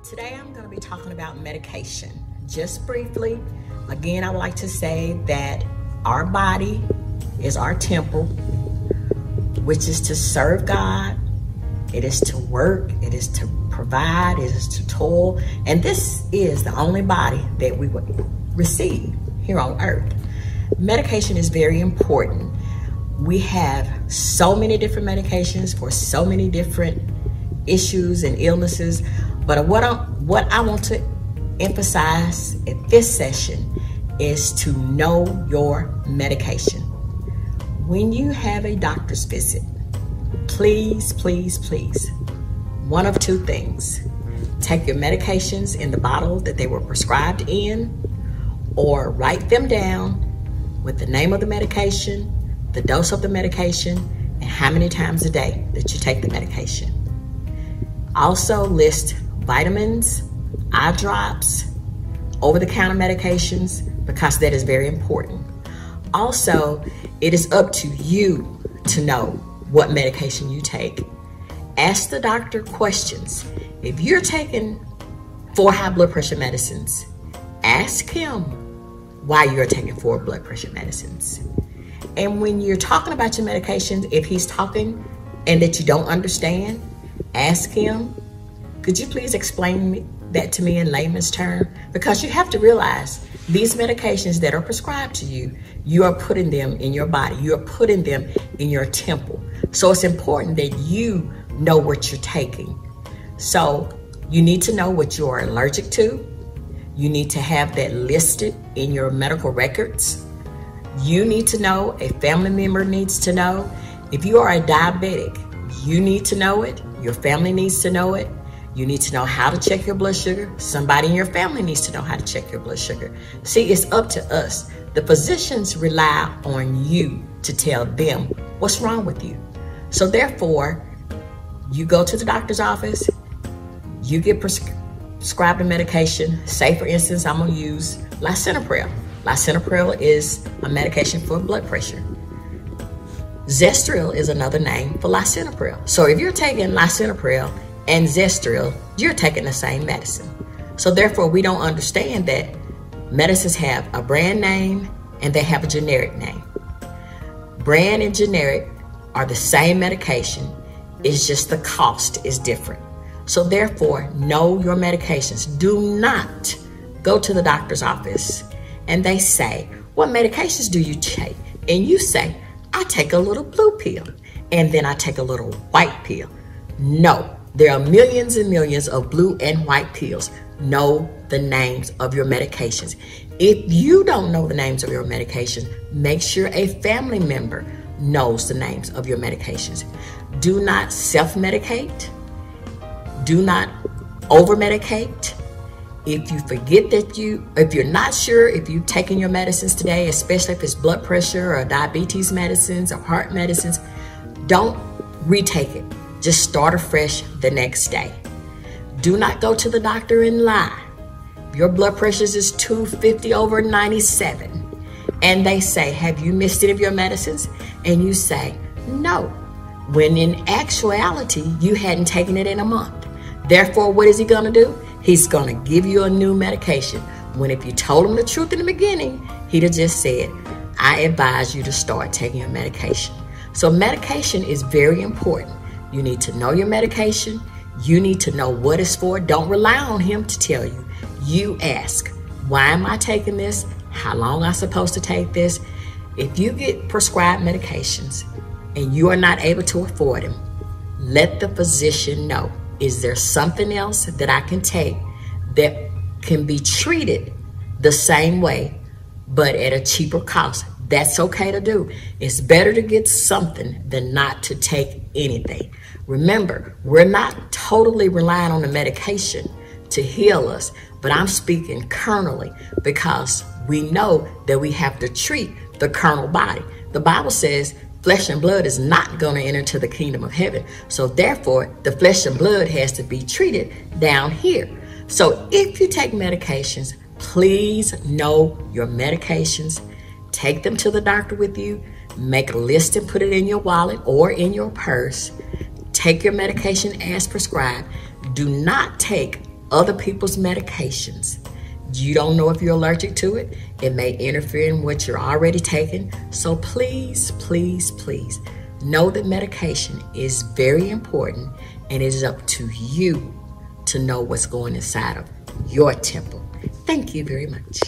Today I'm going to be talking about medication. Just briefly, again, I would like to say that our body is our temple, which is to serve God. It is to work, it is to provide, it is to toil, and this is the only body that we would receive here on earth. Medication is very important. We have so many different medications for so many different issues and illnesses, but what I want to emphasize at this session is to know your medication. When you have a doctor's visit, please, please, please, one of two things. Take your medications in the bottle that they were prescribed in, or write them down with the name of the medication, the dose of the medication, and how many times a day that you take the medication. Also list vitamins, eye drops, over-the-counter medications, because that is very important. Also, it is up to you to know what medication you take. Ask the doctor questions. If you're taking 4 high blood pressure medicines, ask him why you're taking 4 blood pressure medicines. And when you're talking about your medications, if he's talking and that you don't understand, ask him, could you please explain that to me in layman's terms? Because you have to realize these medications that are prescribed to you, you are putting them in your body. You are putting them in your temple. So it's important that you know what you're taking. So you need to know what you are allergic to. You need to have that listed in your medical records. You need to know, a family member needs to know. If you are a diabetic, you need to know it. Your family needs to know it. You need to know how to check your blood sugar. Somebody in your family needs to know how to check your blood sugar. See, it's up to us. The physicians rely on you to tell them what's wrong with you. So therefore, you go to the doctor's office, you get prescribed a medication. Say, for instance, I'm gonna use lisinopril. Lisinopril is a medication for blood pressure. Zestril is another name for lisinopril. So if you're taking lisinopril and Zestril, you're taking the same medicine. So therefore, we don't understand that medicines have a brand name and they have a generic name. Brand and generic are the same medication, it's just the cost is different. So therefore, know your medications. Do not go to the doctor's office and they say, what medications do you take? And you say, I take a little blue pill and then I take a little white pill. No. There are millions and millions of blue and white pills. Know the names of your medications. If you don't know the names of your medications, make sure a family member knows the names of your medications. Do not self-medicate. Do not over-medicate. If you forget that if you're not sure if you've taken your medicines today, especially if it's blood pressure or diabetes medicines or heart medicines, don't retake it. Just start afresh the next day. Do not go to the doctor and lie. Your blood pressure is 250/97. And they say, have you missed any of your medicines? And you say, no. When in actuality, you hadn't taken it in a month. Therefore, what is he gonna do? He's gonna give you a new medication. When if you told him the truth in the beginning, he'd have just said, I advise you to start taking your medication. So medication is very important. You need to know your medication. You need to know what it's for. Don't rely on him to tell you. You ask, why am I taking this? How long am I supposed to take this? If you get prescribed medications and you are not able to afford them, let the physician know. Is there something else that I can take that can be treated the same way, but at a cheaper cost? That's okay to do. It's better to get something than not to take anything. Remember, we're not totally relying on the medication to heal us, but I'm speaking carnally because we know that we have to treat the carnal body. The Bible says flesh and blood is not going to enter into the kingdom of heaven. So therefore, the flesh and blood has to be treated down here. So if you take medications, please know your medications. Take them to the doctor with you. Make a list and put it in your wallet or in your purse. Take your medication as prescribed. Do not take other people's medications. You don't know if you're allergic to it. It may interfere in what you're already taking. So please, please, please know that medication is very important, and it is up to you to know what's going inside of your temple. Thank you very much.